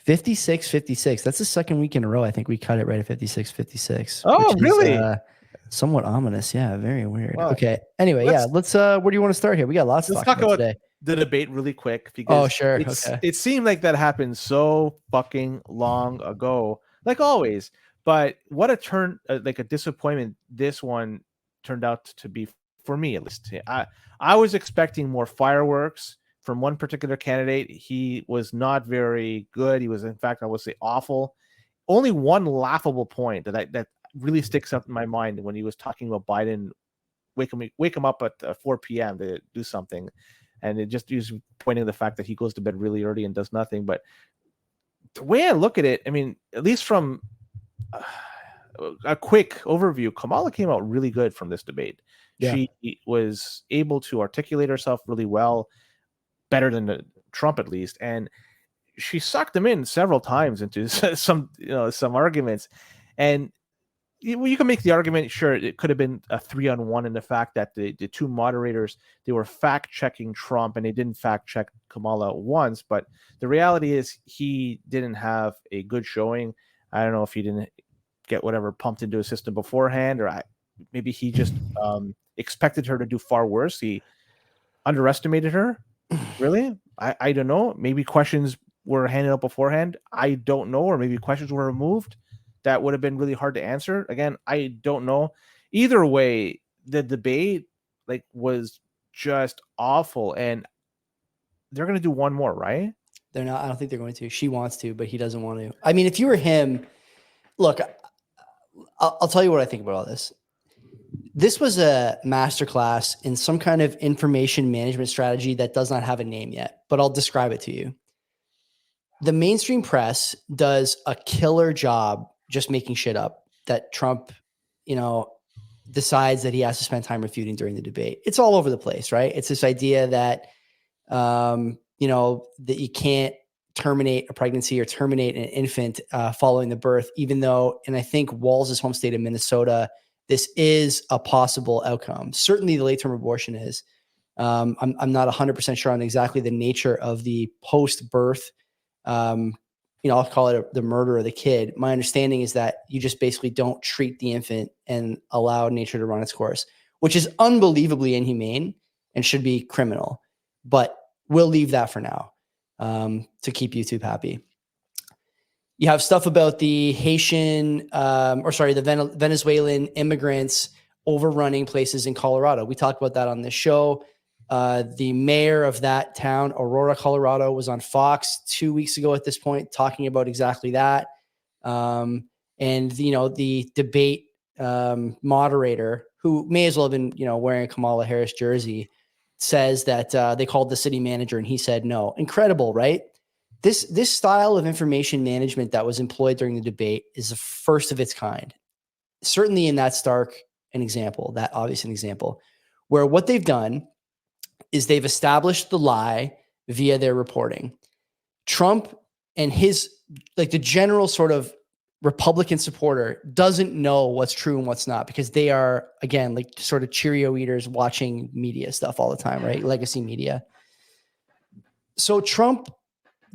56-56. That's the second week in a row. I think we cut it right at 56-56. Oh, which really? Is, somewhat ominous. Yeah, very weird. Wow. Okay. Anyway, let's where do you want to start here? We got lots to talk about today. The debate really quick because sure. It seemed like that happened so fucking long ago, like always. But what a turn, like a disappointment this one turned out to be for me, at least. I was expecting more fireworks from one particular candidate. He was not very good. He was, in fact, I would say awful. Only one laughable point that really sticks up in my mind when he was talking about Biden wake him up at 4 p.m. to do something. And it just was pointing to the fact that he goes to bed really early and does nothing. But the way I look at it, I mean, at least from a quick overview, Kamala came out really good from this debate. Yeah. She was able to articulate herself really well, better than Trump at least. And she sucked him in several times into some arguments. And you can make the argument, sure, it could have been a 3-on-1 in the fact that the two moderators, they were fact-checking Trump and they didn't fact-check Kamala once. But the reality is he didn't have a good showing. I don't know if he didn't get whatever pumped into his system beforehand, or maybe he just expected her to do far worse. He underestimated her. Really? I don't know. Maybe questions were handed out beforehand. I don't know. Or maybe questions were removed that would have been really hard to answer. Again, I don't know. Either way, the debate was just awful, and they're going to do one more, right? They're not. I don't think they're going to. She wants to, but he doesn't want to. I mean, if you were him, look, I'll tell you what I think about all this. This was a masterclass in some kind of information management strategy that does not have a name yet, but I'll describe it to you. The mainstream press does a killer job just making shit up that Trump, decides that he has to spend time refuting during the debate. It's all over the place, right? It's this idea that, that you can't terminate a pregnancy or terminate an infant following the birth, even though, and I think Walls' home state of Minnesota, this is a possible outcome. Certainly the late-term abortion is. I'm not 100% sure on exactly the nature of the post-birth I'll call it the murder of the kid. My understanding is that you just basically don't treat the infant and allow nature to run its course, which is unbelievably inhumane and should be criminal. But we'll leave that for now to keep YouTube happy. You have stuff about the the Venezuelan immigrants overrunning places in Colorado. We talked about that on this show. The mayor of that town, Aurora, Colorado, was on Fox 2 weeks ago at this point, talking about exactly that. And, the debate moderator, who may as well have been, wearing a Kamala Harris jersey, says that they called the city manager and he said no. Incredible, right? This style of information management that was employed during the debate is the first of its kind. Certainly in that stark an example, that obvious an example, where what they've done is they've established the lie via their reporting. Trump and his, the general sort of Republican supporter doesn't know what's true and what's not, because they are, again, sort of Cheerio eaters watching media stuff all the time, right? Legacy media. So Trump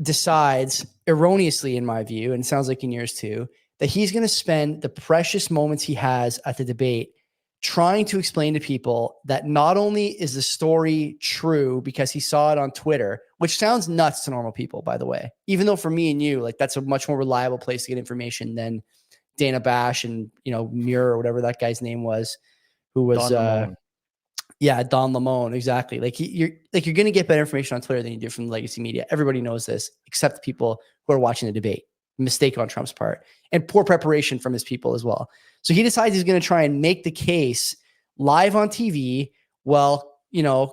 decides, erroneously in my view, and it sounds like in yours too, that he's going to spend the precious moments he has at the debate trying to explain to people that not only is the story true because he saw it on Twitter, which sounds nuts to normal people, by the way, even though for me and you, that's a much more reliable place to get information than Dana Bash and, Muir or whatever that guy's name was, who was, Don Lemon. Exactly. You're going to get better information on Twitter than you do from legacy media. Everybody knows this, except the people who are watching the debate. Mistake on Trump's part and poor preparation from his people as well. So he decides he's going to try and make the case live on TV while,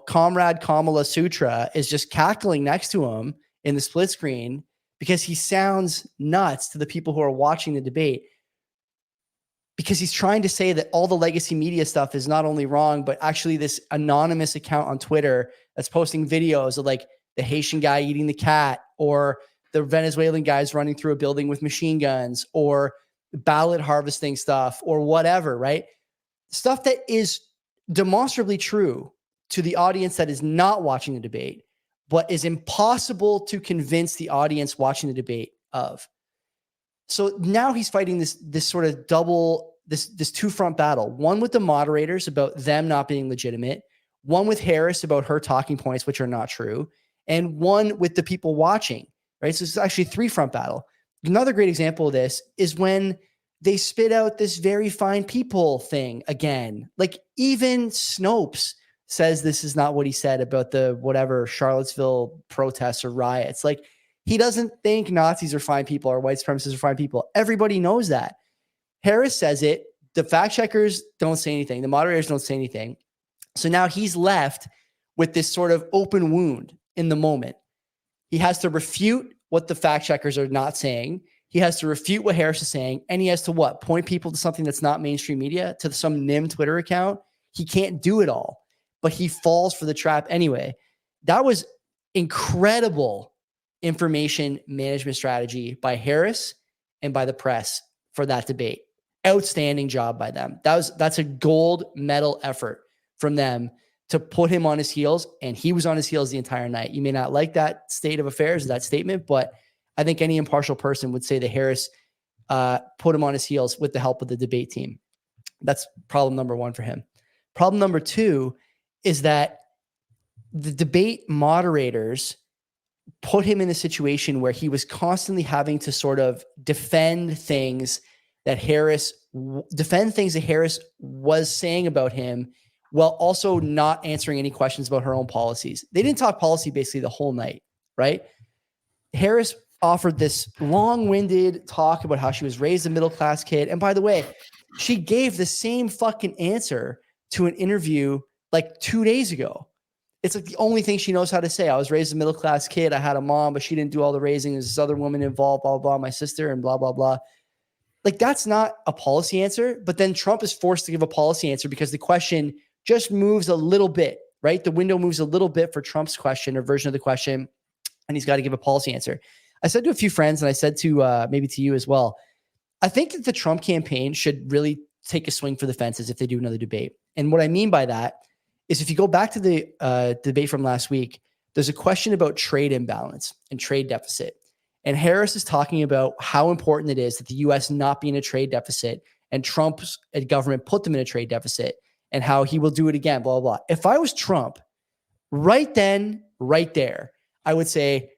Comrade Kamala Sutra is just cackling next to him in the split screen because he sounds nuts to the people who are watching the debate, because he's trying to say that all the legacy media stuff is not only wrong, but actually this anonymous account on Twitter that's posting videos of the Haitian guy eating the cat, or the Venezuelan guys running through a building with machine guns, or ballot harvesting stuff, or whatever, right? Stuff that is demonstrably true to the audience that is not watching the debate, but is impossible to convince the audience watching the debate of. So now he's fighting this sort of this two-front battle, one with the moderators about them not being legitimate, one with Harris about her talking points, which are not true, and one with the people watching, right? So it's actually a three-front battle. Another great example of this is when they spit out this very fine people thing again. Like even Snopes says this is not what he said about the whatever Charlottesville protests or riots. Like he doesn't think Nazis are fine people or white supremacists are fine people. Everybody knows that. Harris says it. The fact checkers don't say anything. The moderators don't say anything. So now he's left with this sort of open wound in the moment. He has to refute what the fact checkers are not saying. He has to refute what Harris is saying. And he has to what? Point people to something that's not mainstream media, to some NIM Twitter account. He can't do it all, but he falls for the trap anyway. That was incredible information management strategy by Harris and by the press for that debate. Outstanding job by them. That's a gold medal effort from them to put him on his heels, and he was on his heels the entire night. You may not like that state of affairs, that statement, but I think any impartial person would say that Harris put him on his heels with the help of the debate team. That's problem number one for him. Problem number two is that the debate moderators put him in a situation where he was constantly having to sort of defend things that Harris was saying about him, while also not answering any questions about her own policies. They didn't talk policy basically the whole night, right? Harris offered this long-winded talk about how she was raised a middle-class kid. And by the way, she gave the same fucking answer to an interview like 2 days ago. It's like the only thing she knows how to say. I was raised a middle-class kid. I had a mom, but she didn't do all the raising. There's this other woman involved, blah, blah, blah, my sister, and blah, blah, blah. Like, that's not a policy answer. But then Trump is forced to give a policy answer because the question just moves a little bit, right? The window moves a little bit for Trump's question or version of the question, and he's got to give a policy answer. I said to a few friends, and I said to maybe to you as well, I think that the Trump campaign should really take a swing for the fences if they do another debate. And what I mean by that is if you go back to the debate from last week, there's a question about trade imbalance and trade deficit. And Harris is talking about how important it is that the U.S. not be in a trade deficit, and Trump's government put them in a trade deficit, and how he will do it again, blah, blah, blah. If I was Trump, right then, right there, I would say,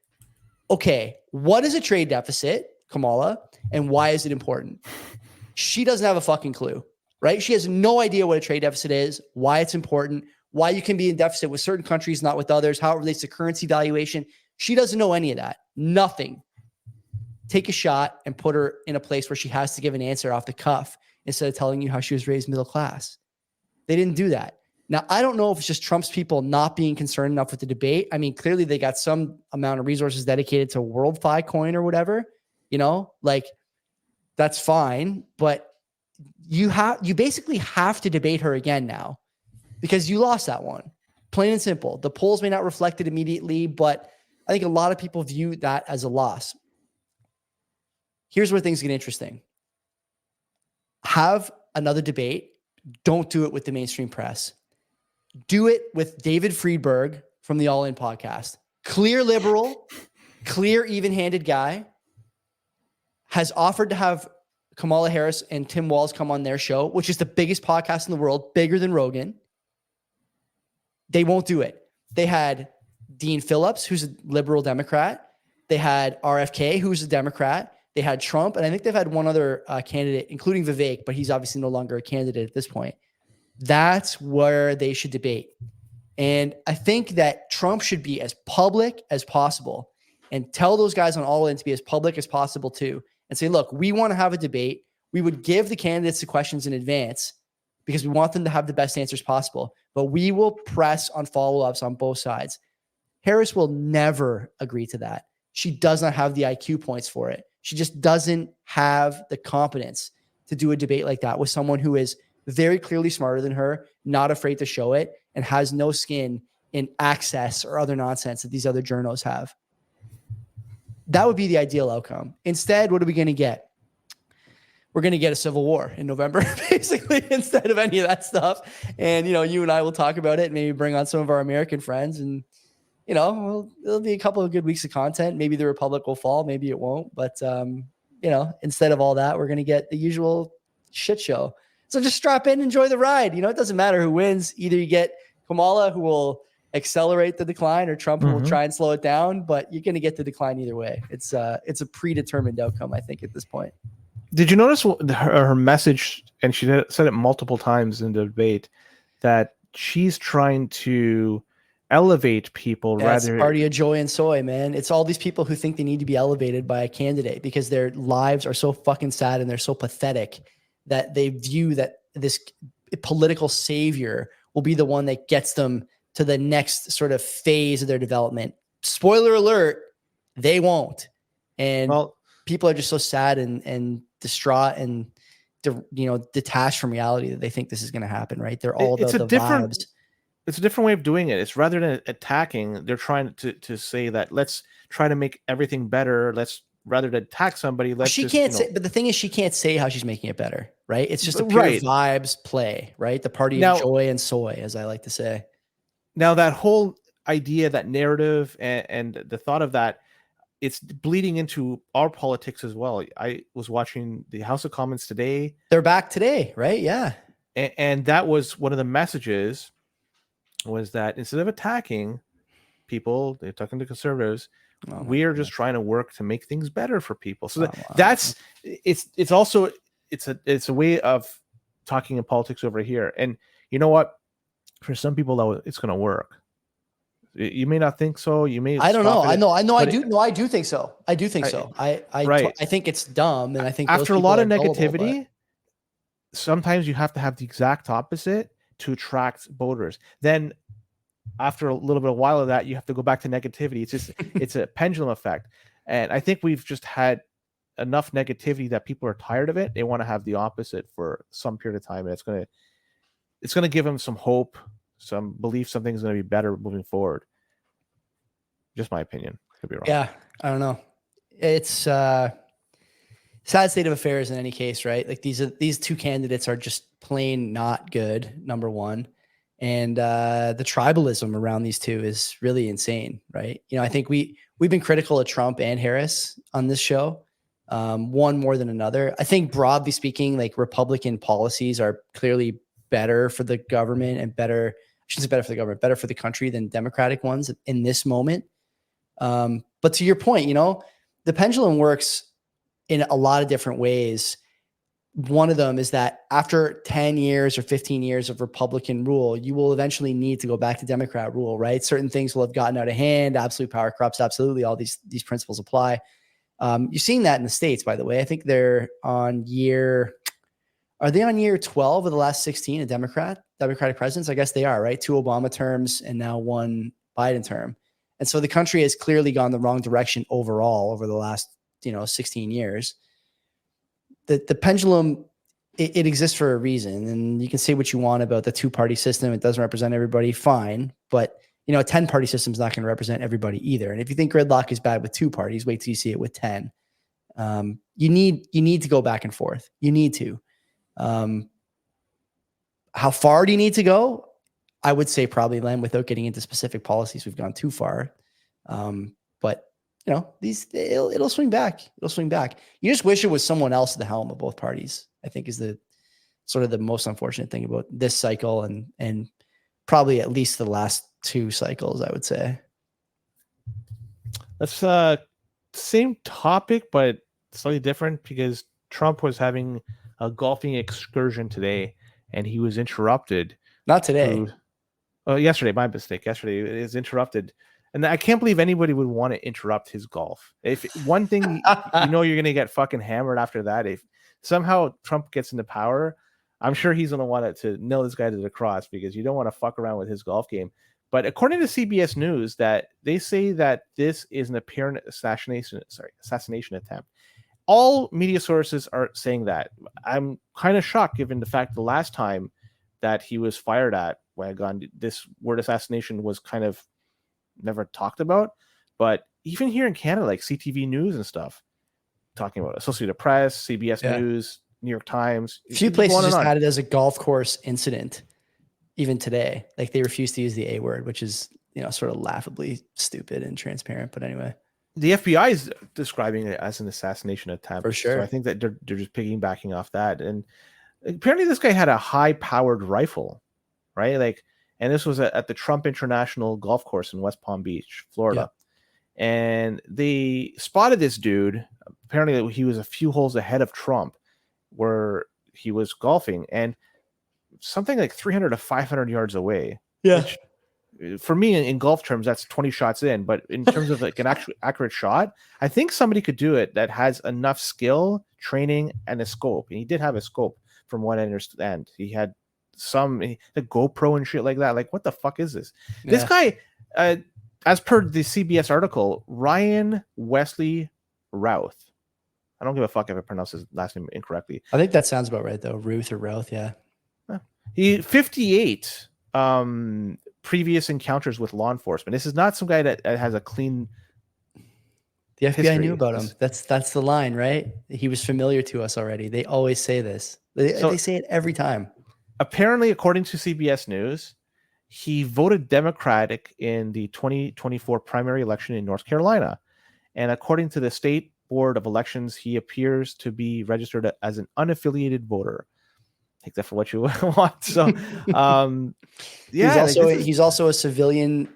okay, what is a trade deficit, Kamala, and why is it important? She doesn't have a fucking clue, right? She has no idea what a trade deficit is, why it's important, why you can be in deficit with certain countries, not with others, how it relates to currency valuation. She doesn't know any of that. Nothing. Take a shot and put her in a place where she has to give an answer off the cuff instead of telling you how she was raised middle class. They didn't do that. Now, I don't know if it's just Trump's people not being concerned enough with the debate. I mean, clearly they got some amount of resources dedicated to WorldFi coin or whatever, like that's fine. But you basically have to debate her again now because you lost that one. Plain and simple. The polls may not reflect it immediately, but I think a lot of people view that as a loss. Here's where things get interesting. Have another debate. Don't do it with the mainstream press. Do it with David Friedberg from the All In podcast. Clear liberal, clear even-handed guy, has offered to have Kamala Harris and Tim Walz come on their show, which is the biggest podcast in the world, bigger than Rogan. They won't do it. They had Dean Phillips, who's a liberal Democrat. They had RFK, who's a Democrat. They had Trump, and I think they've had one other candidate, including Vivek, but he's obviously no longer a candidate at this point. That's where they should debate. And I think that Trump should be as public as possible and tell those guys on All In to be as public as possible too, and say, look, we want to have a debate. We would give the candidates the questions in advance because we want them to have the best answers possible, but we will press on follow-ups on both sides. Harris will never agree to that. She does not have the IQ points for it. She just doesn't have the competence to do a debate like that with someone who is very clearly smarter than her, not afraid to show it, and has no skin in access or other nonsense that these other journos have. That would be the ideal outcome. Instead, what are we going to get? We're going to get a civil war in November, basically, instead of any of that stuff. And, you and I will talk about it and maybe bring on some of our American friends. And you know, it'll be a couple of good weeks of content. Maybe the Republic will fall, maybe it won't. But you know, instead of all that, we're gonna get the usual shit show. So just strap in, enjoy the ride. You know, it doesn't matter who wins. Either you get Kamala, who will accelerate the decline, or Trump, who will try and slow it down. But you're gonna get the decline either way. It's a predetermined outcome, I think, at this point. Did you notice her message? And she said it multiple times in the debate that she's trying to elevate people rather. It's party of joy and soy, man. It's all these people who think they need to be elevated by a candidate because their lives are so fucking sad and they're so pathetic that they view that this political savior will be the one that gets them to the next sort of phase of their development. Spoiler alert, they won't. And people are just so sad and distraught and detached from reality that they think this is going to happen, right? They're all the vibes. It's a different way of doing it. It's rather than attacking, they're trying to say that let's try to make everything better. Let's rather than attack somebody. But the thing is, she can't say how she's making it better, right? It's just a pure vibes play, right? The party of joy and soy, as I like to say. Now that whole idea, that narrative, and the thought of that, it's bleeding into our politics as well. I was watching the House of Commons today. They're back today, right? Yeah. And that was one of the messages, was that instead of attacking people, they're talking to conservatives, we are just trying to work to make things better for people. So it's also a way of talking in politics over here. And you know what? For some people, it's going to work. You may not think so. You may. I don't know. I do think so. I do think so. I think it's dumb, and I think after a lot of negativity, sometimes you have to have the exact opposite to attract voters. Then, after a little bit of while of that, you have to go back to negativity. It's just it's a pendulum effect, and I think we've just had enough negativity that people are tired of it. They want to have the opposite for some period of time, and it's gonna give them some hope, some belief something's going to be better moving forward. Just my opinion. Could be wrong. Yeah, I don't know. It's sad state of affairs in any case, right? Like these two candidates are just plain not good, number one. And the tribalism around these two is really insane, right? You know, I think we've been critical of Trump and Harris on this show, one more than another. I think broadly speaking, like Republican policies are clearly better for the government and better for the country than Democratic ones in this moment. But to your point, you know, the pendulum works in a lot of different ways. One of them is that after 10 years or 15 years of Republican rule, you will eventually need to go back to Democrat rule, right? Certain things will have gotten out of hand. Absolute power corrupts. Absolutely. All these principles apply. You're seeing that in the States, by the way. I think they're on are they on year 12 of the last 16 of Democratic presidents? I guess they are, right? 2 Obama terms and now 1 Biden term. And so the country has clearly gone the wrong direction overall over the last, 16 years. The pendulum, it exists for a reason. And you can say what you want about the 2-party system. It doesn't represent everybody, fine. But, a 10-party system is not going to represent everybody either. And if you think gridlock is bad with 2 parties, wait till you see it with 10. You need to go back and forth. You need to. How far do you need to go? I would say probably, Len, without getting into specific policies, we've gone too far. But it'll swing back. It'll swing back. You just wish it was someone else at the helm of both parties, I think, is the sort of the most unfortunate thing about this cycle and probably at least the last 2 cycles, I would say. That's same topic, but slightly different, because Trump was having a golfing excursion today, and he was interrupted. Not today. Yesterday, my mistake. Yesterday, it is interrupted, and I can't believe anybody would want to interrupt his golf. If one thing, you're going to get fucking hammered after that. If somehow Trump gets into power, I'm sure he's going to want to nail this guy to the cross, because you don't want to fuck around with his golf game. But according to CBS News, that they say that this is an apparent assassination attempt. All media sources are saying that. I'm kind of shocked, given the fact the last time that he was fired at, this word assassination was kind of never talked about. But even here in Canada, like CTV News and stuff, talking about Associated Press, CBS News, New York Times. A few places just had it as a golf course incident, even today. Like, they refuse to use the A word, which is sort of laughably stupid and transparent. But anyway, the FBI is describing it as an assassination attempt. For sure. So I think that they're just piggybacking off that. And apparently this guy had a high-powered rifle, right? Like, and this was at the Trump International Golf Course in West Palm Beach, Florida. Yeah. And they spotted this dude. Apparently he was a few holes ahead of Trump where he was golfing, and something like 300 to 500 yards away. Yeah. Which, for me, in golf terms, that's 20 shots in. But in terms of like an actual accurate shot, I think somebody could do it that has enough skill, training, and a scope. And he did have a scope, from what I understand. He had the GoPro and shit like that. Like, what the fuck is this? Yeah. This guy, as per the CBS article, Ryan Wesley Routh. I don't give a fuck if I pronounce his last name incorrectly. I think that sounds about right, though. Ruth or Routh, yeah. He 58 previous encounters with law enforcement. This is not some guy that has a clean. The FBI history. Knew about him. That's the line, right? He was familiar to us already. They always say this. They say it every time. Apparently, according to CBS News, he voted Democratic in the 2024 primary election in North Carolina. And according to the State Board of Elections, he appears to be registered as an unaffiliated voter. Take that for what you want. So, yeah. He's also a civilian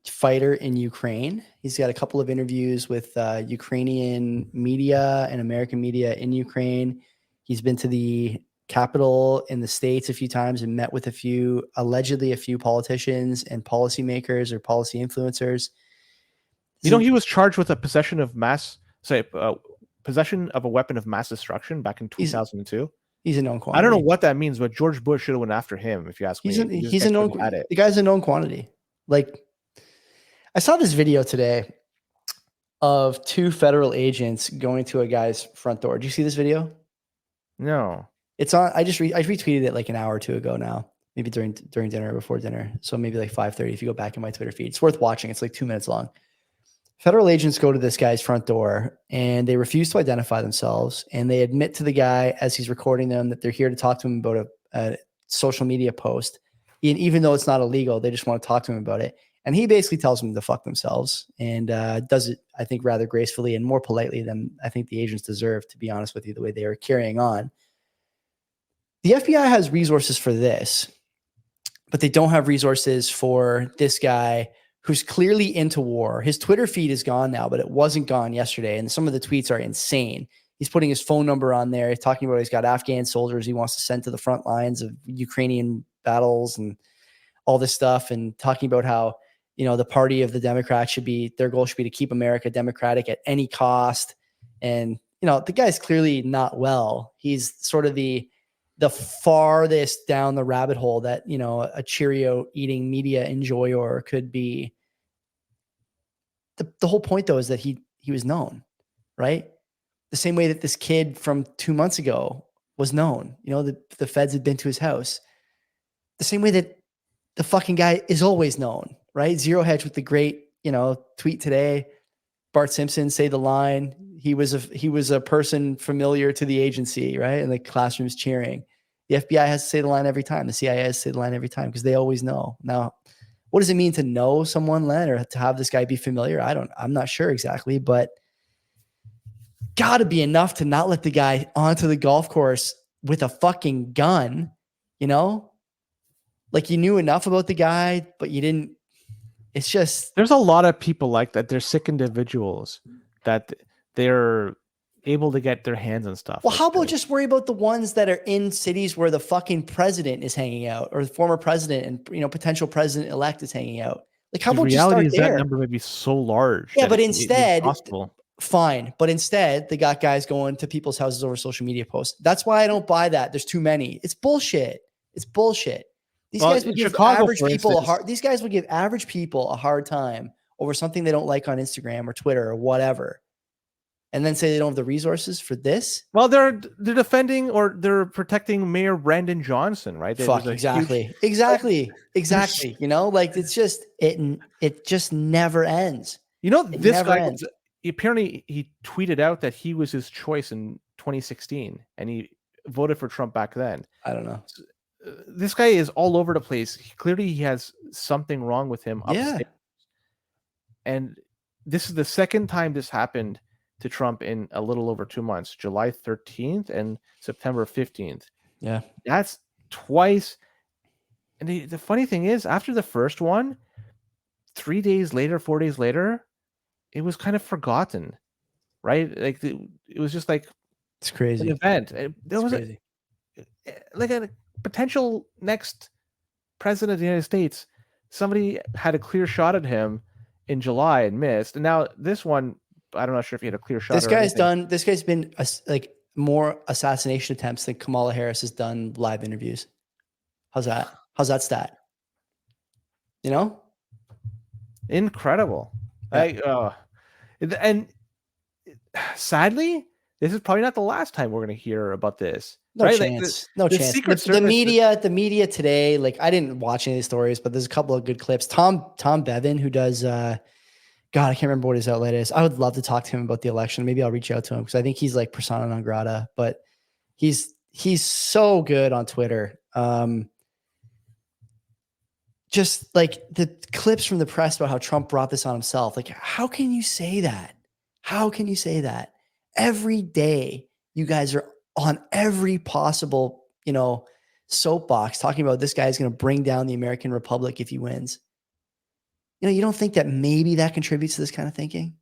fighter in Ukraine. He's got a couple of interviews with Ukrainian media and American media in Ukraine. He's been to the Capitol in the States a few times and met with allegedly a few politicians and policymakers or policy influencers. You know, he was charged with a possession of possession of a weapon of mass destruction back in 2002. He's a known quantity. I don't know what that means, but George Bush should have went after him, if you ask me. He's a known. The guy's a known quantity. Like, I saw this video today of 2 federal agents going to a guy's front door. Did you see this video? No. It's on. I retweeted it like an hour or two ago now, maybe during dinner or before dinner. So maybe like 5:30. If you go back in my Twitter feed, it's worth watching. It's like 2 minutes long. Federal agents go to this guy's front door and they refuse to identify themselves. And they admit to the guy as he's recording them that they're here to talk to him about a social media post. And even though it's not illegal, they just want to talk to him about it. And he basically tells them to fuck themselves and does it, I think, rather gracefully and more politely than I think the agents deserve, to be honest with you, the way they are carrying on. The FBI has resources for this, but they don't have resources for this guy who's clearly into war. His Twitter feed is gone now, but it wasn't gone yesterday. And some of the tweets are insane. He's putting his phone number on there, talking about he's got Afghan soldiers he wants to send to the front lines of Ukrainian battles and all this stuff, and talking about how, the party of the Democrats their goal should be to keep America democratic at any cost. And, the guy's clearly not well. He's sort of the farthest down the rabbit hole that, a Cheerio eating media enjoyer could be. The whole point, though, is that he was known, right? The same way that this kid from 2 months ago was known. The feds had been to his house. The same way that the fucking guy is always known, right? Zero Hedge with the great, tweet today. Bart Simpson say the line. He was a person familiar to the agency, right? And the classroom's cheering. The FBI has to say the line every time. The CIA has to say the line every time because they always know. Now, what does it mean to know someone, Len, or to have this guy be familiar? I'm not sure exactly, but gotta be enough to not let the guy onto the golf course with a fucking gun, Like, you knew enough about the guy, but you didn't. It's just, there's a lot of people like that. They're sick individuals that they're able to get their hands on stuff. Well, how about just worry about the ones that are in cities where the fucking president is hanging out, or the former president and potential president-elect is hanging out? Like, how about just start there? The reality is that number may be so large. Yeah, but instead, fine. But instead, they got guys going to people's houses over social media posts. That's why I don't buy that. There's too many. It's bullshit. It's bullshit. These guys would give average people a hard time over something they don't like on Instagram or Twitter or whatever, and then say they don't have the resources for this. Well, they're defending or they're protecting Mayor Brandon Johnson, right? Exactly. Like, it's just it just never ends. This guy apparently he tweeted out that he was his choice in 2016, and he voted for Trump back then. I don't know. this guy is all over the place. Clearly, he has something wrong with him Yeah. upstairs. And this is the second time this happened to Trump in a little over 2 months, July 13th and September 15th. Yeah. That's twice. And the funny thing is, after the first one, 3 days later, 4 days later, it was kind of forgotten, right? Like it was just like It's crazy. an event. There was crazy. like a potential next president of the United States. Somebody had a clear shot at him in July and missed. And now this one, I'm not sure if he had a clear shot. This guy's been like more assassination attempts than Kamala Harris has done live interviews. How's that? How's that stat? You know? Incredible. Yeah. And sadly, this is probably not the last time we're going to hear about this. No right? chance. Like no chance. Secret The media today, like I didn't watch any of the stories, but there's a couple of good clips. Tom Bevan, who does God, I can't remember what his outlet is. I would love to talk to him about the election. Maybe I'll reach out to him because I think he's like persona non grata, but he's so good on Twitter. Just like the clips from the press about how Trump brought this on himself. Like, how can you say that? How can you say that? Every day, you guys are on every possible, soapbox talking about this guy is going to bring down the American Republic if he wins. You don't think that maybe that contributes to this kind of thinking?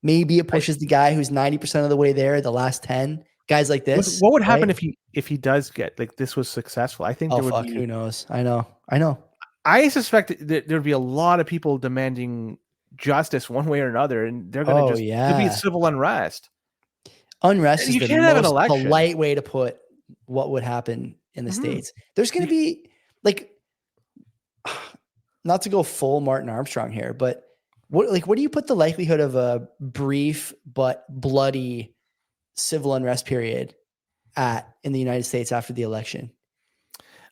Maybe it pushes the guy who's 90% of the way there, the last 10 guys like this. What would happen if he does get like this was successful? I think who knows? I know. I suspect that there'd be a lot of people demanding justice one way or another, and they're going to there'll be civil unrest. Unrest is the most polite way to put what would happen in the States. There's going to be like, not to go full Martin Armstrong here, but what do you put the likelihood of a brief but bloody civil unrest period in the United States after the election?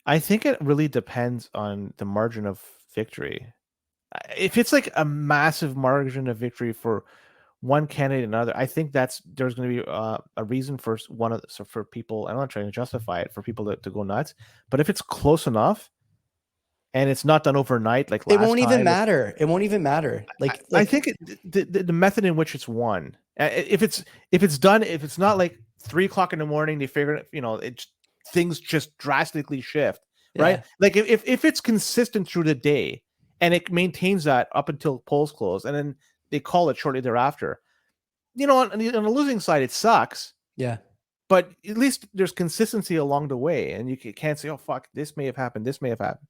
I think it really depends on the margin of victory. If it's like a massive margin of victory for one candidate and another, I think there's going to be a reason for for people. I'm not trying to justify it for people to go nuts, but if it's close enough and it's not done overnight, like it won't even matter. It won't even matter. Like I think the method in which it's won. If it's done, if it's not like 3 o'clock in the morning, they figure things just drastically shift, right? Yeah. Like if it's consistent through the day and it maintains that up until polls close, and then they call it shortly thereafter. On the losing side, it sucks. Yeah. But at least there's consistency along the way, and you can't say, "Oh fuck, this may have happened. This may have happened."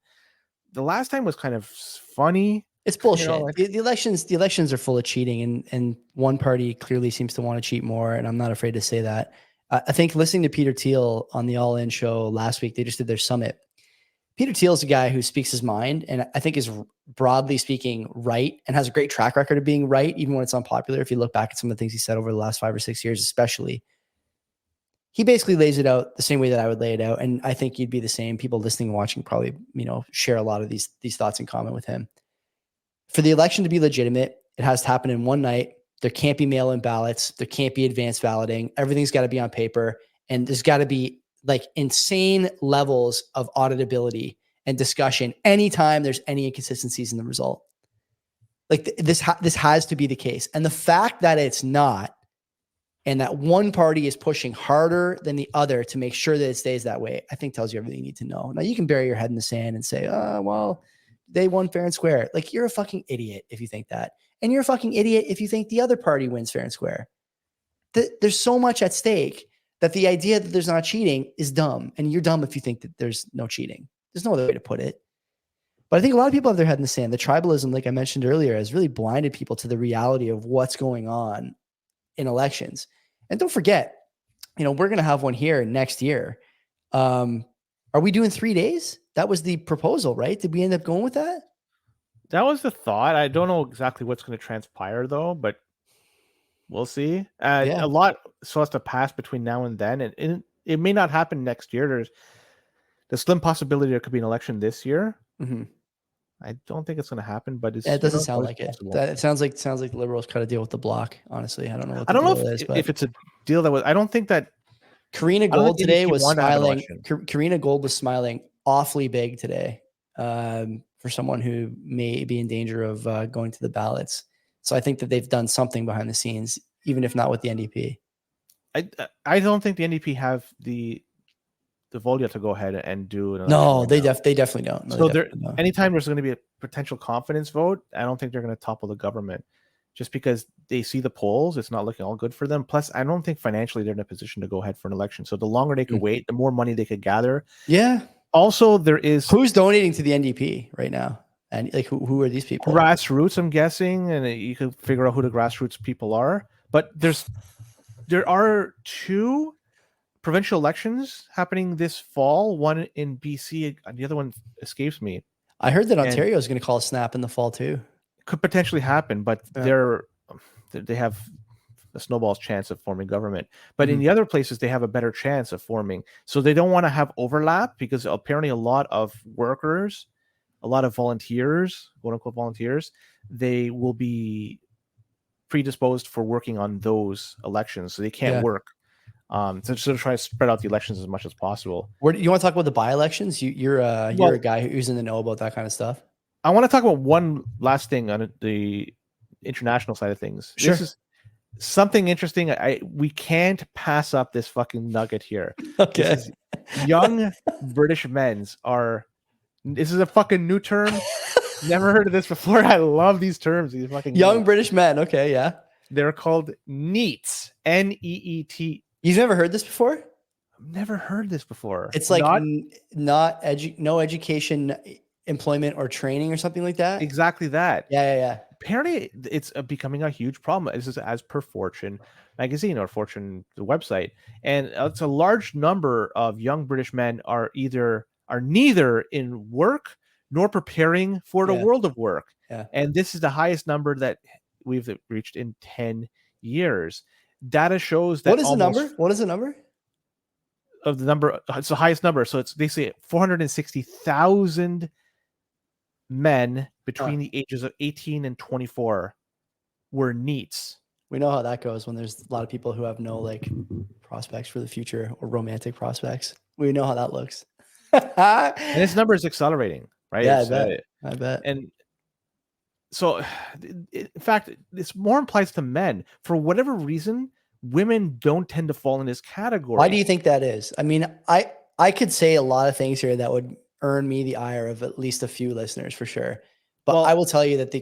The last time was kind of funny. It's bullshit. The elections are full of cheating, and one party clearly seems to want to cheat more. And I'm not afraid to say that. I think listening to Peter Thiel on the All In show last week, they just did their summit. Peter Thiel is a guy who speaks his mind, and I think is broadly speaking right, and has a great track record of being right, even when it's unpopular. If you look back at some of the things he said over the last 5 or 6 years, especially, he basically lays it out the same way that I would lay it out. And I think you'd be the same. People listening and watching probably, share a lot of these thoughts in common with him. For the election to be legitimate, it has to happen in one night. There can't be mail-in ballots. There can't be advanced balloting. Everything's got to be on paper. And there's got to be like insane levels of auditability and discussion anytime there's any inconsistencies in the result. Like this has to be the case. And the fact that it's not, and that one party is pushing harder than the other to make sure that it stays that way, I think tells you everything you need to know. Now you can bury your head in the sand and say, well, they won fair and square. Like, you're a fucking idiot if you think that. And you're a fucking idiot if you think the other party wins fair and square. There's so much at stake that the idea that there's not cheating is dumb. And you're dumb if you think that there's no cheating. There's no other way to put it. But I think a lot of people have their head in the sand. The tribalism, like I mentioned earlier, has really blinded people to the reality of what's going on in elections. And don't forget, we're going to have one here next year. Are we doing 3 days? That was the proposal, right? Did we end up going with that? That was the thought. I don't know exactly what's going to transpire though, but we'll see. A lot still has to pass between now and then, and it may not happen next year. There's the slim possibility there could be an election this year. Mm-hmm. I don't think it's going to happen, but it doesn't sound like possible. It sounds like the Liberals cut a deal with the bloc. Honestly, I don't know. I don't know if it's a deal that was. I don't think that Karina Gold today was smiling. Karina Gold was smiling awfully big today for someone who may be in danger of going to the ballots. So I think that they've done something behind the scenes, even if not with the NDP. I don't think the NDP have the volia to go ahead and do an election. No, they definitely don't. No, So they definitely don't. anytime there's going to be a potential confidence vote, I don't think they're going to topple the government just because they see the polls. It's not looking all good for them. Plus, I don't think financially they're in a position to go ahead for an election. So the longer they could wait, the more money they could gather. Yeah. Also, there is who's donating to the NDP right now, and like who are these people? Grassroots, I'm guessing, and you could figure out who the grassroots people are. But there are 2 provincial elections happening this fall. One in BC, and the other one escapes me. I heard that Ontario is going to call a snap in the fall too. Could potentially happen, but they have a snowball's chance of forming government. But in the other places, they have a better chance of forming. So they don't want to have overlap because apparently a lot of workers, a lot of volunteers, quote unquote volunteers, they will be predisposed for working on those elections. So they can't work. So just to try to spread out the elections as much as possible. Where you want to talk about the by-elections? You're a guy who's in the know about that kind of stuff. I want to talk about one last thing on the international side of things. Sure. This is something interesting. We can't pass up this fucking nugget here. Okay. Young British men's are. This is a fucking new term. Never heard of this before. I love these terms. These fucking young British men. Okay, yeah. They're called NEETs. NEET. You've never heard this before? I've never heard this before. It's like no education, employment, or training, or something like that. Exactly that. Yeah. Apparently, it's becoming a huge problem. This is as per Fortune magazine or Fortune, the website, and it's a large number of young British men are neither in work nor preparing for the world of work. Yeah. And this is the highest number that we've reached in 10 years. Data shows that. What is the number? What is the number? Of the number, it's the highest number. So they say 460,000 men between the ages of 18 and 24 were NEETs. We know how that goes when there's a lot of people who have no like prospects for the future or romantic prospects. We know how that looks. And this number is accelerating, right? Yeah, I bet. And so, in fact, this more applies to men. For whatever reason, women don't tend to fall in this category. Why do you think that is? I mean, I could say a lot of things here that would earn me the ire of at least a few listeners for sure. But I will tell you that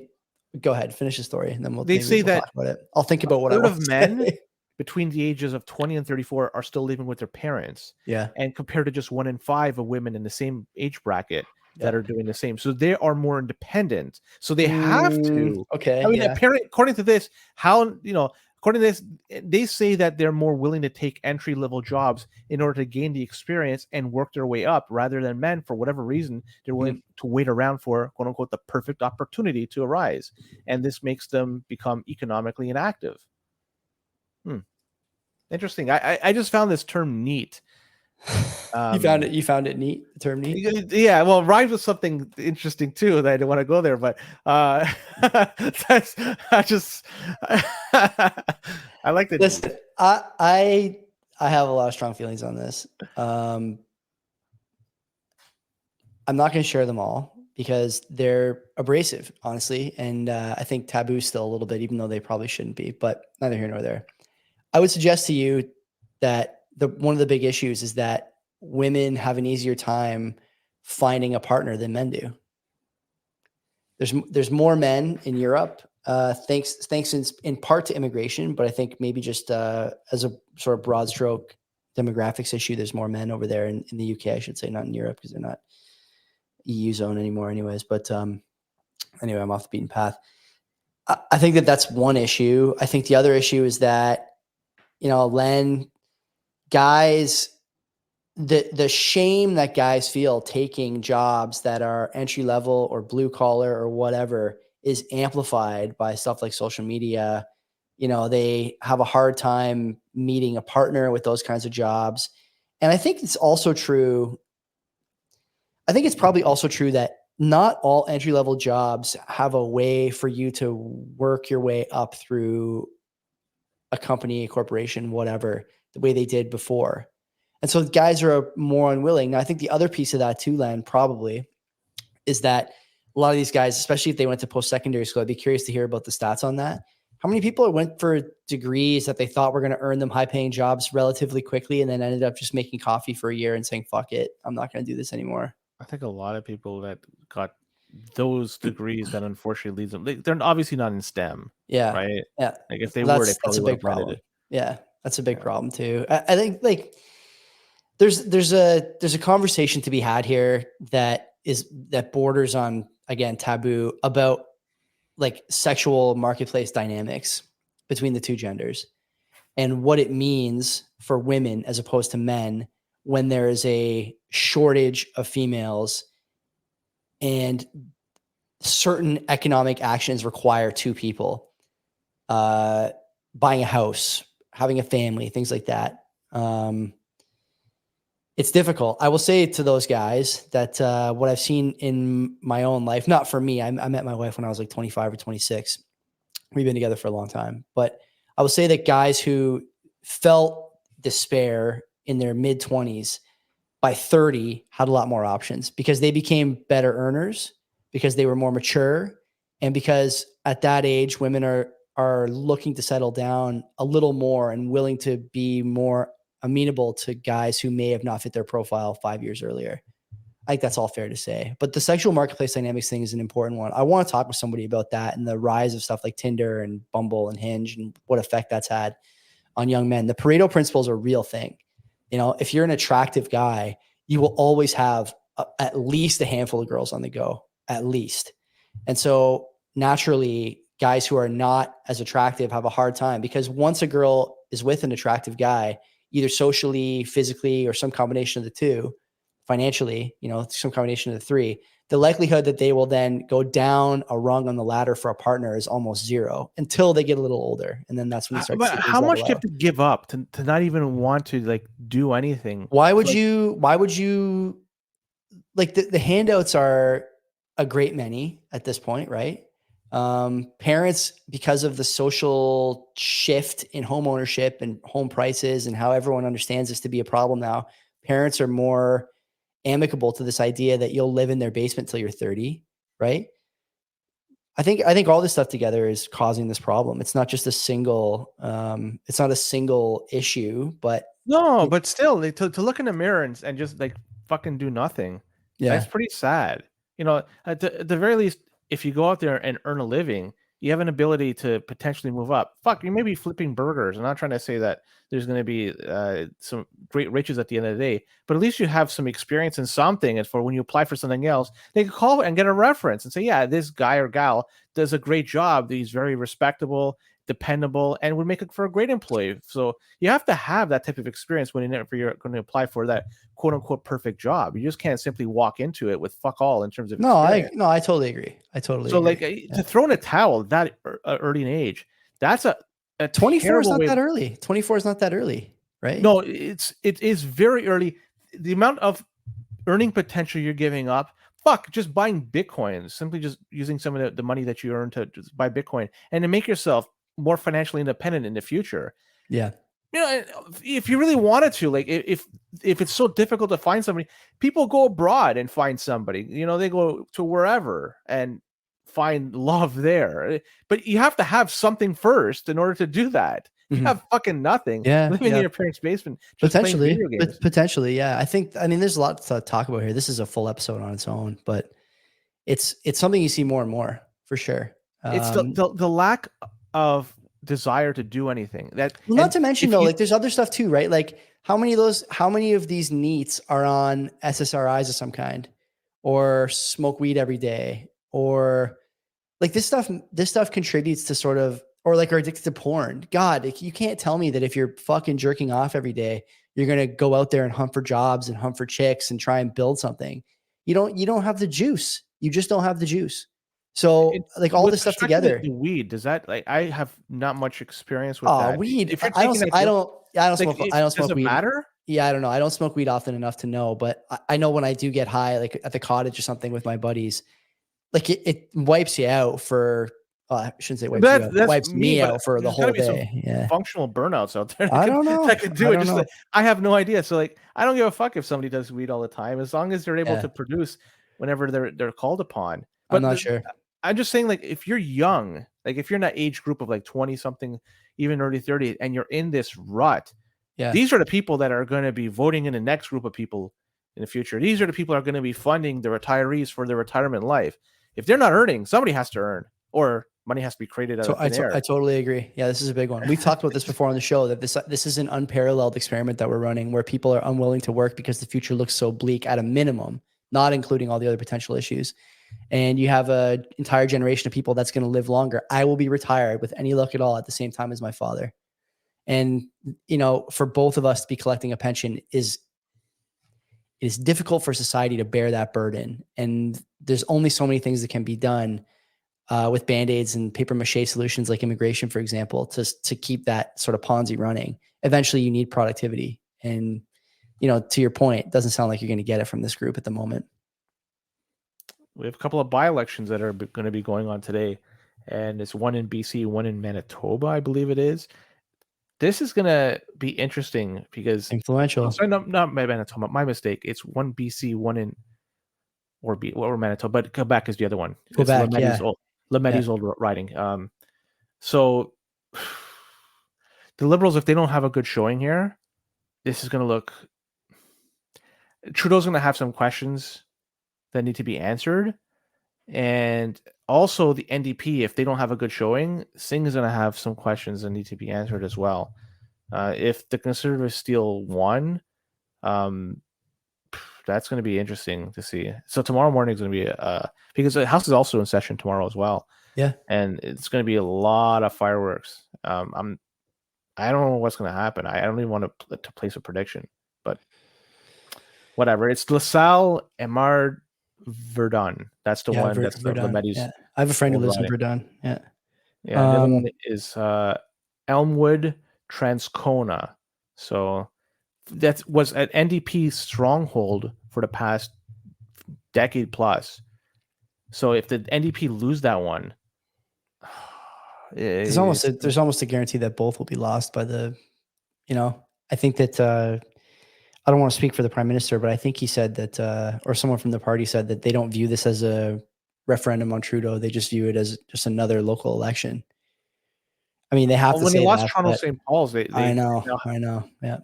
go ahead, finish the story, and then we'll talk about it. I'll think about what I want of men between the ages of 20 and 34 are still living with their parents. Yeah. And compared to just 1 in 5 of women in the same age bracket that are doing the same. So they are more independent. So they have to. Okay. I mean, according to this, according to this, they say that they're more willing to take entry-level jobs in order to gain the experience and work their way up rather than men. For whatever reason, they're willing to wait around for, quote unquote, the perfect opportunity to arise. And this makes them become economically inactive. Interesting. I just found this term neat. You found it neat, the term neat? Yeah, well, it rhymes with something interesting too that I didn't want to go there, but I like the listen. I have a lot of strong feelings on this. I'm not going to share them all because they're abrasive, honestly, and I think taboo still a little bit, even though they probably shouldn't be, but neither here nor there. I would suggest to you that one of the big issues is that women have an easier time finding a partner than men do. There's more men in Europe, thanks in part to immigration, but I think maybe just as a sort of broad stroke demographics issue, there's more men over there in the UK, I should say, not in Europe because they're not EU zone anymore anyways. But anyway, I'm off the beaten path. I think that's one issue. I think the other issue is that, Len, guys, the shame that guys feel taking jobs that are entry level or blue collar or whatever is amplified by stuff like social media. They have a hard time meeting a partner with those kinds of jobs. And I think it's also true. I think it's probably also true that not all entry level jobs have a way for you to work your way up through a company, a corporation, whatever, the way they did before. And so guys are more unwilling. Now, I think the other piece of that too, Len, probably is that a lot of these guys, especially if they went to post-secondary school, I'd be curious to hear about the stats on that. How many people went for degrees that they thought were going to earn them high-paying jobs relatively quickly and then ended up just making coffee for a year and saying, fuck it, I'm not going to do this anymore? I think a lot of people that got those degrees that unfortunately leads them, they're obviously not in STEM. Yeah. Right. Yeah. Like if they were, they probably that's a would big have landed problem. it. Yeah. That's a big problem too. I think like there's a conversation to be had here that borders on, again, taboo about like sexual marketplace dynamics between the two genders and what it means for women as opposed to men when there is a shortage of females and certain economic actions require two people, buying a house, having a family, things like that. It's difficult. I will say to those guys that what I've seen in my own life, not for me, I met my wife when I was like 25 or 26. We've been together for a long time, but I will say that guys who felt despair in their mid 20s by 30 had a lot more options because they became better earners, because they were more mature, and because at that age, women are looking to settle down a little more and willing to be more amenable to guys who may have not fit their profile 5 years earlier. I think that's all fair to say. But the sexual marketplace dynamics thing is an important one. I want to talk with somebody about that and the rise of stuff like Tinder and Bumble and Hinge and what effect that's had on young men. The Pareto principle is a real thing. You know, if you're an attractive guy, you will always have at least a handful of girls on the go, at least. And so naturally, guys who are not as attractive have a hard time because once a girl is with an attractive guy, either socially, physically, or some combination of the two, financially, you know, some combination of the three, the likelihood that they will then go down a rung on the ladder for a partner is almost zero until they get a little older. And then that's when you start to see But things how much level do you have out. to give up to not even want to like do anything? Why would you like the handouts are a great many at this point, right? Parents, because of the social shift in home ownership and home prices and how everyone understands this to be a problem now, parents are more amicable to this idea that you'll live in their basement till you're 30, right? I think all this stuff together is causing this problem. It's not just a single, it's not a single issue, but No, but still, like, to look in the mirror and just like fucking do nothing. yeah. That's pretty sad. You know, at the very least, if you go out there and earn a living, you have an ability to potentially move up. Fuck, you may be flipping burgers. I'm not trying to say that there's going to be some great riches at the end of the day, but at least you have some experience in something. And for when you apply for something else, they can call and get a reference and say, yeah, this guy or gal does a great job. He's very respectable, dependable, and would make it for a great employee. So you have to have that type of experience whenever you're going to apply for that quote unquote perfect job. You just can't simply walk into it with fuck all in terms of experience. I totally agree. I totally So agree. like to throw in a towel that early in age, that's a 24 is terrible not way. that early. 24 is not that early, right? No, it is very early. The amount of earning potential you're giving up. Fuck, just buying Bitcoin, simply just using some of the money that you earn to just buy Bitcoin and to make yourself more financially independent in the future. Yeah. You know, if you really wanted to, like if it's so difficult to find somebody, people go abroad and find somebody. You know, they go to wherever and find love there. But you have to have something first in order to do that. You have fucking nothing. Yeah, Living in your parents' basement, just playing potentially, video games. potentially, yeah. I mean, there's a lot to talk about here. This is a full episode on its own, but it's something you see more and more for sure. It's the lack of desire to do anything. That Well, not to mention though, you, like there's other stuff too, right? Like how many of these NEETs are on SSRIs of some kind, or smoke weed every day, or like this stuff contributes to sort of, or like are addicted to porn. God, like, you can't tell me that if you're fucking jerking off every day, you're going to go out there and hunt for jobs and hunt for chicks and try and build something. You don't have the juice. You just don't have the juice. So like all this stuff together. The weed, does that, like, I have not much experience with that. Weed. If you're I don't taking smoke does it weed. matter? Yeah, I don't know. I don't smoke weed often enough to know, but I know when I do get high, like at the cottage or something with my buddies, like it wipes you out for I shouldn't say wipes you But out. that's Wipes me, me but out for the there's got to whole be some day. Yeah. functional burnouts out there I don't know. that could do I it. don't Just know. like, I have no idea. So like, I don't give a fuck if somebody does weed all the time, as long as they're able Yeah. to produce whenever they're called upon. I'm But not sure. I'm just saying, like, if you're young, like if you're in that age group of like 20 something, even early 30, and you're in this rut, Yeah. these are the people that are going to be voting in the next group of people in the future. These are the people that are going to be funding the retirees for their retirement life. If they're not earning, somebody has to earn, or money has to be created out So of thin air. I totally agree. Yeah, this is a big one. We've talked about this before on the show, that this is an unparalleled experiment that we're running, where people are unwilling to work because the future looks so bleak at a minimum, not including all the other potential issues. And you have an entire generation of people that's going to live longer. I will be retired with any luck at all at the same time as my father. And, for both of us to be collecting a pension is difficult for society to bear that burden. And there's only so many things that can be done with Band-Aids and paper mache solutions like immigration, for example, to keep that sort of Ponzi running. Eventually you need productivity. And, to your point, it doesn't sound like you're going to get it from this group at the moment. We have a couple of by-elections that are going to be going on today, and it's one in BC, one in Manitoba, I believe it is. This is going to be interesting because Influential. sorry, not Manitoba. My mistake. It's one BC, one in or Manitoba, but Quebec is the other one. Quebec, it's Lemaitrie's yeah. old riding. So the Liberals, if they don't have a good showing here, this is going to look. Trudeau's going to have some questions that need to be answered. And also the NDP, if they don't have a good showing, Singh is going to have some questions that need to be answered as well. If the Conservatives steal one, that's going to be interesting to see. So tomorrow morning is going to be because the House is also in session tomorrow as well. Yeah, and it's going to be a lot of fireworks. I don't know what's going to happen. I don't even want to place a prediction, but whatever. It's LaSalle, Emard, Verdun. That's the one. That's the Verdun. Lemaitrie's. Yeah, I have a friend who old lives in riding. Verdun. Yeah. Yeah, the other one is Elmwood, Transcona. So that was an NDP stronghold for the past decade plus. So if the NDP lose that one, there's almost a guarantee that both will be lost by the, I think that I don't want to speak for the prime minister, but I think he said that, or someone from the party said that they don't view this as a referendum on Trudeau. They just view it as just another local election. I mean, they have to when they say lost that. Toronto St. Paul's, I know. Yeah.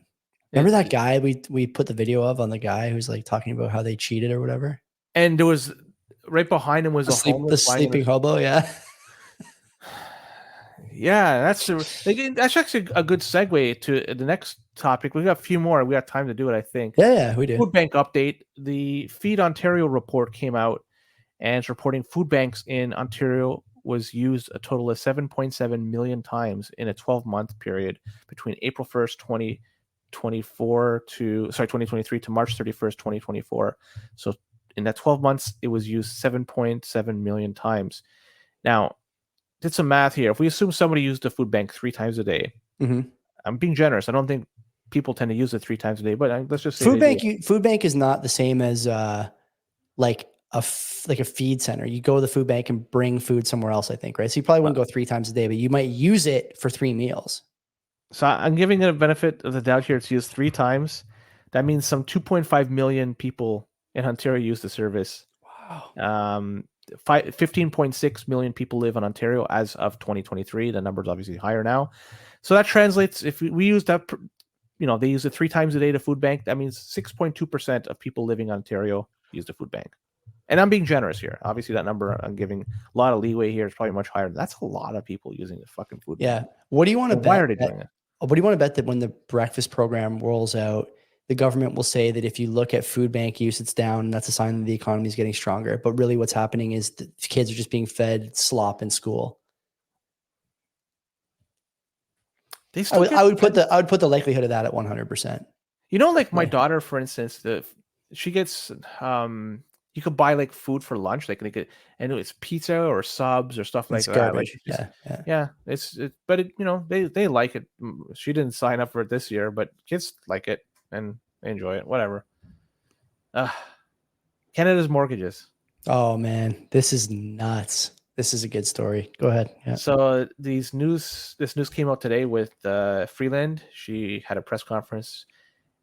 Remember that guy we put the video of on the guy who's like talking about how they cheated or whatever? And there was right behind him was a the sleeping hobo. Yeah. Yeah, that's actually a good segue to the next topic. We got a few more. We got time to do it, I think. Yeah, we do. Food bank update. The Feed Ontario report came out, and it's reporting food banks in Ontario was used a total of 7.7 million times in a 12-month period between April 1st, 2023 to March 31st, 2024. So in that 12 months, it was used 7.7 million times. Now, did some math here. If we assume somebody used the food bank 3 times a day, I'm being generous. I don't think people tend to use it 3 times a day, but let's just say food bank is not the same as like a feed center. You go to the food bank and bring food somewhere else, I think, right? So you probably wouldn't go 3 times a day, but you might use it for 3 meals. So I'm giving it a benefit of the doubt here. It's used 3 times. That means some 2.5 million people in Ontario use the service. Wow. 15.6 million people live in Ontario as of 2023. The number is obviously higher now. So that translates, if we use that, they use it 3 times a day to food bank. That means 6.2% of people living in Ontario use the food bank. And I'm being generous here. Obviously, that number I'm giving a lot of leeway here. It's probably much higher. That's a lot of people using the fucking food bank. What do you want to bet? Why are they doing it? What do you want to bet that when the breakfast program rolls out, the government will say that if you look at food bank use, it's down, and that's a sign that the economy is getting stronger. But really what's happening is the kids are just being fed slop in school. I would put the likelihood of that at 100%. Like my daughter, for instance, she gets you could buy like food for lunch, like and it's pizza or subs or stuff like that. Garbage. But they like it. She didn't sign up for it this year, but kids like it and they enjoy it. Whatever. Canada's mortgages. Oh man, this is nuts. This is a good story. Go ahead. Yeah. So this news came out today with Freeland. She had a press conference,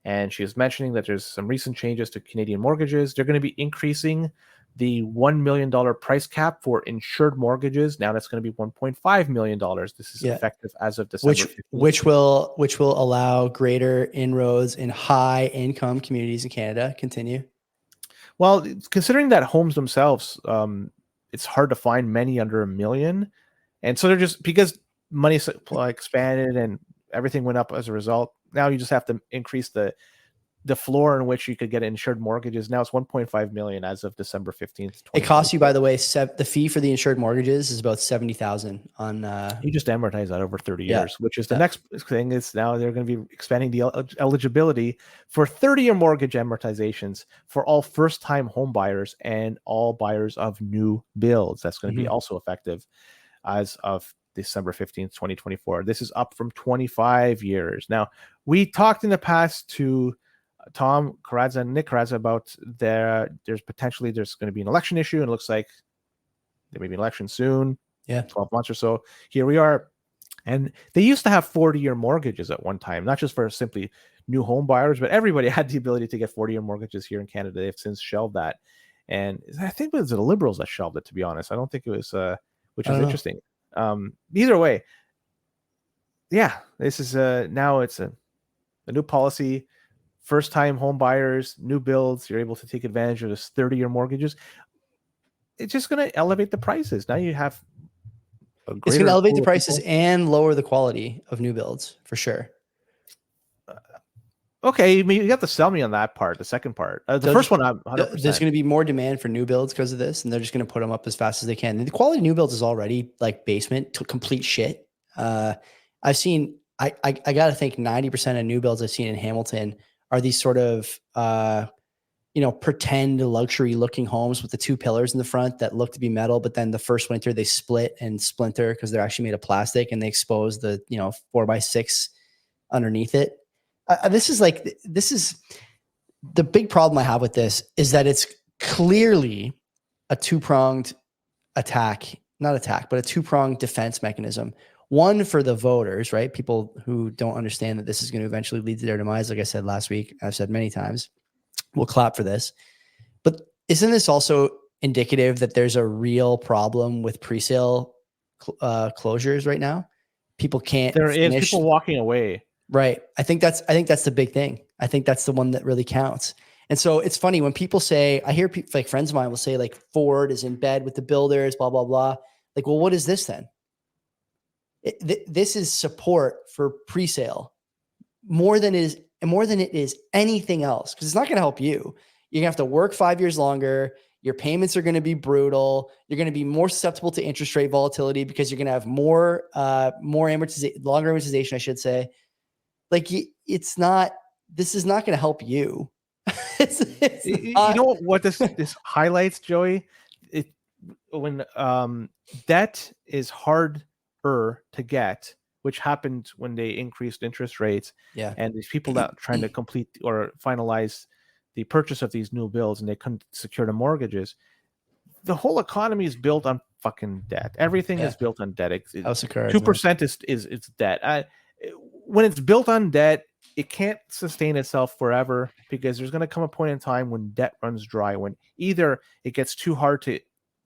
and she was mentioning that there's some recent changes to Canadian mortgages. They're going to be increasing the $1 million price cap for insured mortgages. Now that's going to be $1.5 million. This is effective as of December 15th. Which will allow greater inroads in high income communities in Canada. Continue. Well, considering that homes themselves, it's hard to find many under $1 million. And so they're just, because money supply expanded and everything went up as a result, now you just have to increase the floor in which you could get insured mortgages. Now it's 1.5 million as of December 15th. It costs you, by the way, the fee for the insured mortgages is about 70,000 on. You just amortize that over 30 years, which is the next thing. Is now they're going to be expanding the eligibility for 30-year mortgage amortizations for all first-time home buyers and all buyers of new builds. That's going to be also effective as of December 15th, 2024. This is up from 25 years. Now, we talked in the past to Tom Karadza and Nick Karadza about there's going to be an election issue, and it looks like there may be an election soon. 12 months or so. Here we are. And they used to have 40-year mortgages at one time, not just for simply new home buyers, but everybody had the ability to get 40-year mortgages here in Canada. They've since shelved that. And I think it was the Liberals that shelved it, to be honest. I don't think it was, which is interesting. Either way, this is now it's a new policy. First-time home buyers, new builds, you're able to take advantage of this 30-year mortgages. It's just going to elevate the prices. Now you have it's going to elevate the prices and lower the quality of new builds for sure. Okay, you have to sell me on that part. The second part, the first one, I'm 100%. There's going to be more demand for new builds because of this, and they're just going to put them up as fast as they can. And the quality of new builds is already like basement to complete shit. I've seen. I got to think 90% of new builds I've seen in Hamilton are these sort of, pretend luxury looking homes with the two pillars in the front that look to be metal, but then the first winter they split and splinter because they're actually made of plastic and they expose the, 4x6 underneath it. This is the big problem I have with this is that it's clearly a two-pronged but a two-pronged defense mechanism. One, for the voters, right? People who don't understand that this is going to eventually lead to their demise. Like I said last week, I've said many times, we'll clap for this. But isn't this also indicative that there's a real problem with pre-sale closures right now? People can't. There is people walking away. Right. I think that's the big thing. I think that's the one that really counts. And so it's funny when people say, I hear people, like friends of mine will say like Ford is in bed with the builders, blah, blah, blah. Like, well, what is this then? This is support for pre-sale more than it is anything else, because it's not going to help you. You're going to have to work 5 years longer. Your payments are going to be brutal. You're going to be more susceptible to interest rate volatility because you're going to have longer amortization, I should say. Like this is not going to help you. You know what this highlights, Joey? When debt is harder to get, which happened when they increased interest rates. Yeah. And these people that trying to complete or finalize the purchase of these new builds and they couldn't secure the mortgages. The whole economy is built on fucking debt. Everything is built on debt. 2% is debt. When it's built on debt, it can't sustain itself forever because there's going to come a point in time when debt runs dry, when either it gets too hard to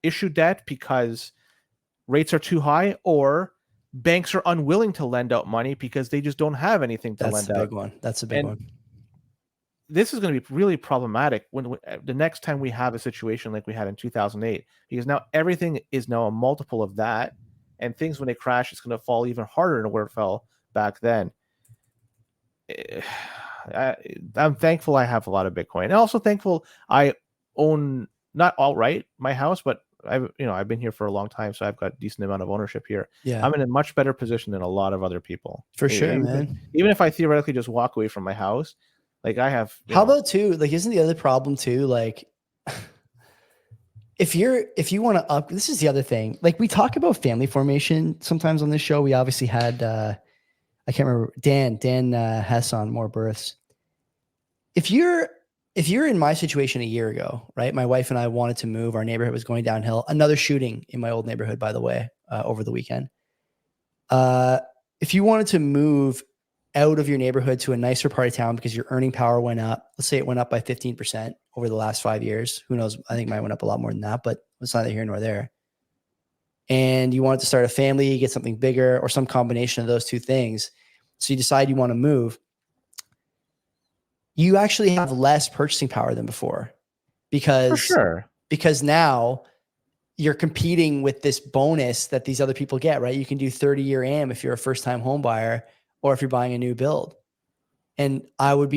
issue debt because rates are too high, or banks are unwilling to lend out money because they just don't have anything to lend out. That's a big one. This is going to be really problematic when the next time we have a situation like we had in 2008, because now everything is now a multiple of that, and things when they crash, it's going to fall even harder than where it fell back then. I'm thankful I have a lot of Bitcoin. And also thankful I own, not outright my house, but I've been here for a long time, so I've got a decent amount of ownership here. Yeah, I'm in a much better position than a lot of other people. For sure, man. Even if I theoretically just walk away from my house, like I have. About too? Like, isn't the other problem too? Like, if you want to up, this is the other thing. Like, we talk about family formation sometimes on this show. We obviously had, I can't remember, Dan Hess on More Births. If you're if you're in my situation a year ago, right? My wife and I wanted to move. Our neighborhood was going downhill. Another shooting in my old neighborhood, by the way, over the weekend. If you wanted to move out of your neighborhood to a nicer part of town because your earning power went up, let's say it went up by 15% over the last 5 years. Who knows? I think mine went up a lot more than that, but it's neither here nor there. And you wanted to start a family, get something bigger, or some combination of those two things. So you decide you want to move. You actually have less purchasing power than before because now you're competing with this bonus that these other people get, right? You can do 30-year AM if you're a first-time home buyer or if you're buying a new build. And I would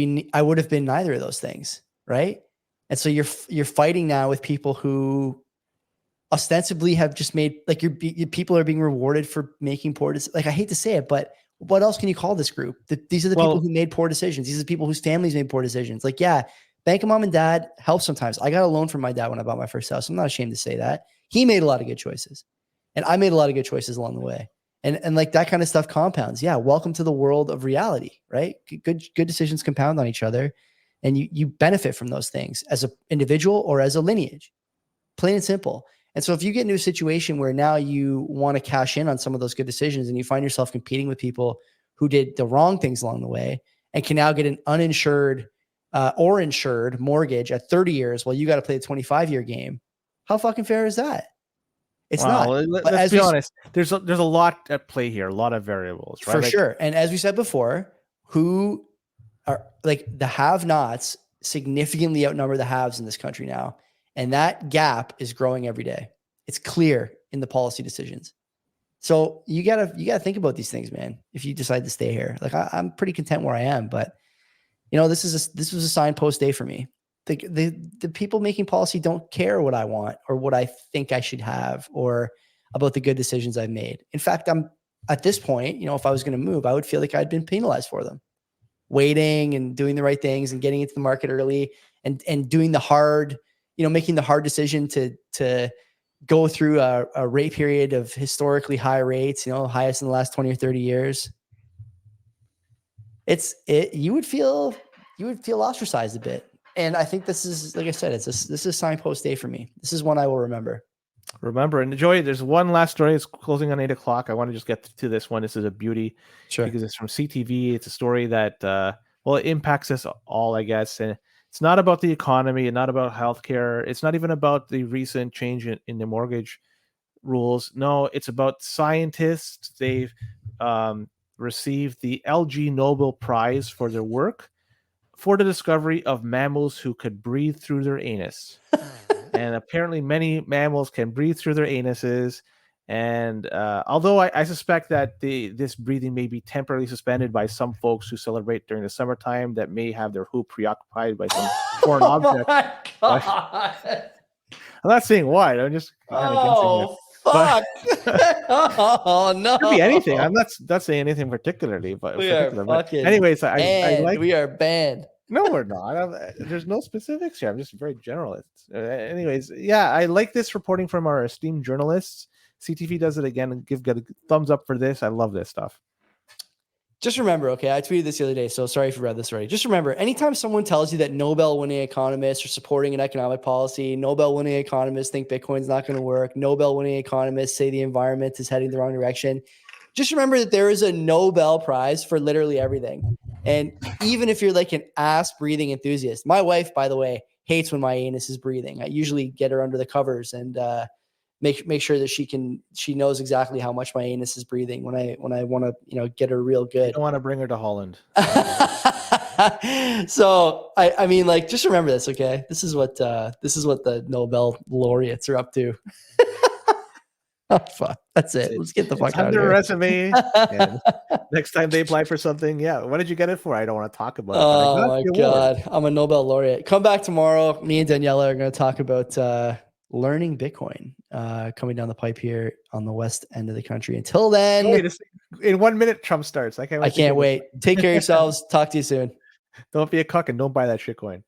have been neither of those things, right? And so you're fighting now with people who ostensibly have just made, like, your people are being rewarded for making poor decisions. Like, I hate to say it, but what else can you call this group? These are the people who made poor decisions. These are the people whose families made poor decisions. Like, yeah, bank of mom and dad helps sometimes. I got a loan from my dad when I bought my first house. I'm not ashamed to say that. He made a lot of good choices. And I made a lot of good choices along the way. And like that kind of stuff compounds. Yeah, welcome to the world of reality, right? Good decisions compound on each other. And you benefit from those things as an individual or as a lineage. Plain and simple. And so if you get into a situation where now you want to cash in on some of those good decisions and you find yourself competing with people who did the wrong things along the way and can now get an uninsured or insured mortgage at 30 years while you got to play a 25-year game, how fucking fair is that? It's not. Let's be honest. There's a lot at play here, a lot of variables, right? For sure. And as we said before, who are like the have-nots significantly outnumber the haves in this country now. And that gap is growing every day. It's clear in the policy decisions. So you gotta think about these things, man. If you decide to stay here, like I'm pretty content where I am, but this was a signpost day for me. The people making policy don't care what I want or what I think I should have or about the good decisions I've made. In fact, I'm at this point, if I was going to move, I would feel like I'd been penalized for them. Waiting and doing the right things and getting into the market early and doing the hard, making the hard decision to go through a rate period of historically high rates, highest in the last 20 or 30 years. You would feel ostracized a bit. And I think this is, like I said, this is a signpost day for me. This is one I will remember. And Joey, there's one last story. It's closing on 8:00. I want to just get to this one. This is a beauty. Sure. Because it's from CTV. It's a story that, it impacts us all, I guess. And it's not about the economy and not about healthcare. It's not even about the recent change in the mortgage rules. No, it's about scientists. They've received the LG Nobel Prize for their work for the discovery of mammals who could breathe through their anus. And apparently many mammals can breathe through their anuses. And although I suspect that this breathing may be temporarily suspended by some folks who celebrate during the summertime that may have their hoop preoccupied by some foreign object. My God. I'm not saying why. I'm just kind of fuck. Oh no. It could be anything. I'm not saying anything particularly, but we are fucking anyways, we are banned. No, we're not. There's no specifics here. I'm just very general. Anyways, yeah, I like this reporting from our esteemed journalists. CTV does it again and give a thumbs up for this. I love this stuff. Just remember, okay, I tweeted this the other day, so sorry if you read this already. Just remember, anytime someone tells you that Nobel-winning economists are supporting an economic policy, Nobel-winning economists think Bitcoin's not going to work, Nobel-winning economists say the environment is heading the wrong direction, just remember that there is a Nobel Prize for literally everything. And even if you're like an ass-breathing enthusiast, my wife, by the way, hates when my anus is breathing. I usually get her under the covers and make sure that she knows exactly how much my anus is breathing when I want to get her real good. I don't want to bring her to Holland. So I mean, like, just remember this, okay? This is what the Nobel laureates are up to. Oh fuck! That's it. Let's get the fuck out of here. Resume. Next time they apply for something, yeah. What did you get it for? I don't want to talk about it. Oh my God! I'm a Nobel laureate. Come back tomorrow. Me and Daniela are going to talk about learning Bitcoin coming down the pipe here on the west end of the country. Until then, in 1 minute, Trump starts. I can't wait. Take care of yourselves. Talk to you soon. Don't be a cuck and don't buy that shitcoin.